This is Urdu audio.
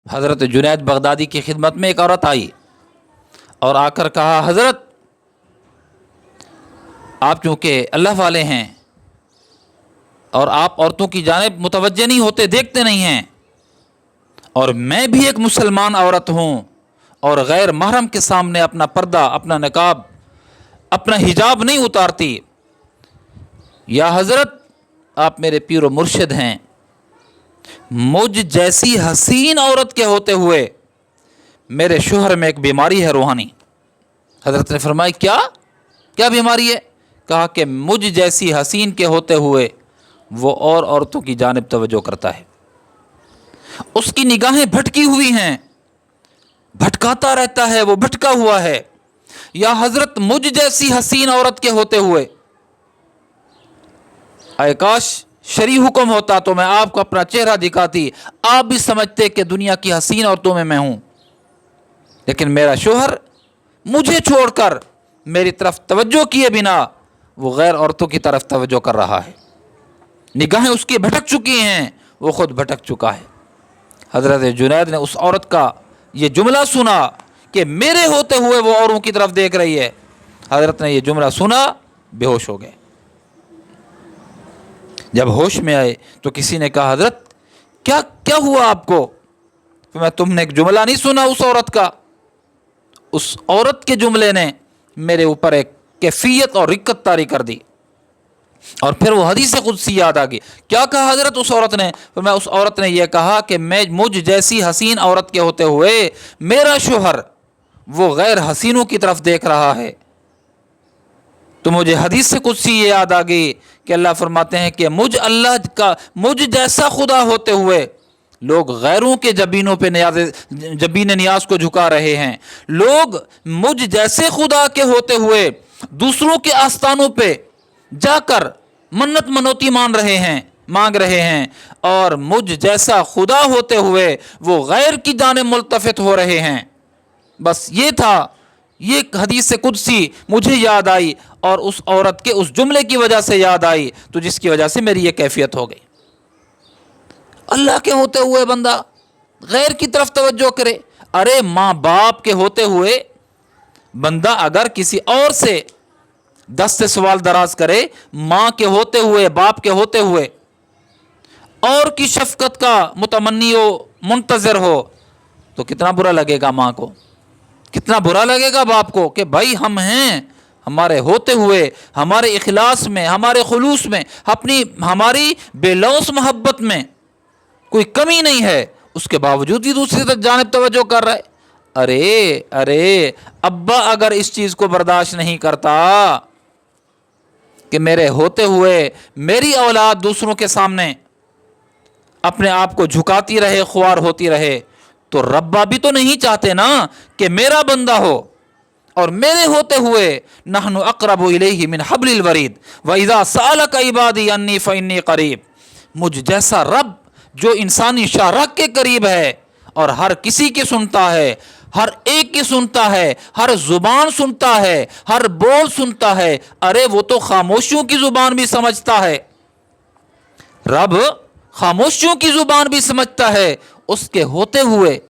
حضرت جنید بغدادی کی خدمت میں ایک عورت آئی اور آ کر کہا، حضرت آپ چونکہ اللہ والے ہیں اور آپ عورتوں کی جانب متوجہ نہیں ہوتے، دیکھتے نہیں ہیں، اور میں بھی ایک مسلمان عورت ہوں اور غیر محرم کے سامنے اپنا پردہ، اپنا نقاب، اپنا حجاب نہیں اتارتی، یا حضرت آپ میرے پیر و مرشد ہیں، مجھ جیسی حسین عورت کے ہوتے ہوئے میرے شوہر میں ایک بیماری ہے روحانی۔ حضرت نے فرمایا کیا بیماری ہے؟ کہا کہ مجھ جیسی حسین کے ہوتے ہوئے وہ اور عورتوں کی جانب توجہ کرتا ہے، اس کی نگاہیں بھٹکی ہوئی ہیں، بھٹکاتا رہتا ہے، وہ بھٹکا ہوا ہے۔ یا حضرت مجھ جیسی حسین عورت کے ہوتے ہوئے اے کاش شرعی حکم ہوتا تو میں آپ کو اپنا چہرہ دکھاتی، آپ بھی سمجھتے کہ دنیا کی حسین عورتوں میں ہوں، لیکن میرا شوہر مجھے چھوڑ کر میری طرف توجہ کیے بنا وہ غیر عورتوں کی طرف توجہ کر رہا ہے، نگاہیں اس کی بھٹک چکی ہیں، وہ خود بھٹک چکا ہے۔ حضرت جنید نے اس عورت کا یہ جملہ سنا کہ میرے ہوتے ہوئے وہ اوروں کی طرف دیکھ رہی ہے، حضرت نے یہ جملہ سنا، بے ہوش ہو گئے۔ جب ہوش میں آئے تو کسی نے کہا، حضرت کیا ہوا آپ کو؟ میں تم نے ایک جملہ نہیں سنا اس عورت کا؟ اس عورت کے جملے نے میرے اوپر ایک کیفیت اور رقت طاری کر دی، اور پھر وہ حدیث قدسی یاد آ گئی۔ کیا کہا حضرت اس عورت نے؟ میں اس عورت نے یہ کہا کہ مجھ جیسی حسین عورت کے ہوتے ہوئے میرا شوہر وہ غیر حسینوں کی طرف دیکھ رہا ہے، تو مجھے حدیث قدسی یہ یاد آ گئی کہ اللہ فرماتے ہیں کہ مجھ جیسا خدا ہوتے ہوئے لوگ غیروں کے جبین نیاز کو جھکا رہے ہیں، لوگ مجھ جیسے خدا کے ہوتے ہوئے دوسروں کے آستانوں پہ جا کر منت منوتی مانگ رہے ہیں، اور مجھ جیسا خدا ہوتے ہوئے وہ غیر کی جانب ملتفت ہو رہے ہیں۔ بس یہ تھا، یہ حدیث قدسی مجھے یاد آئی، اور اس عورت کے اس جملے کی وجہ سے یاد آئی، تو جس کی وجہ سے میری یہ کیفیت ہو گئی۔ اللہ کے ہوتے ہوئے بندہ غیر کی طرف توجہ کرے۔ ارے ماں باپ کے ہوتے ہوئے بندہ اگر کسی اور سے دست سوال دراز کرے، ماں کے ہوتے ہوئے، باپ کے ہوتے ہوئے، اور کی شفقت کا متمنی و منتظر ہو، تو کتنا برا لگے گا ماں کو، کتنا برا لگے گا باپ کو کہ بھائی ہم ہیں، ہمارے ہوتے ہوئے، ہمارے اخلاص میں، ہمارے خلوص میں، ہماری بے لوث محبت میں کوئی کمی نہیں ہے، اس کے باوجود بھی دوسری طرف جانب توجہ کر رہا ہے۔ ارے ابا اگر اس چیز کو برداشت نہیں کرتا کہ میرے ہوتے ہوئے میری اولاد دوسروں کے سامنے اپنے آپ کو جھکاتی رہے، خوار ہوتی رہے، تو ربا بھی تو نہیں چاہتے نا کہ میرا بندہ ہو اور میرے ہوتے ہوئے نحن اقرب الیہ من حبل الورید واذا سالک عبادی انی فانی قریب۔ مجھ جیسا رب جو انسانی شاہراہ کے قریب ہے اور ہر کسی کی سنتا ہے، ہر ایک کی سنتا ہے، ہر زبان سنتا ہے، ہر بول سنتا ہے، ارے وہ تو خاموشیوں کی زبان بھی سمجھتا ہے، رب خاموشیوں کی زبان بھی سمجھتا ہے، اس کے ہوتے ہوئے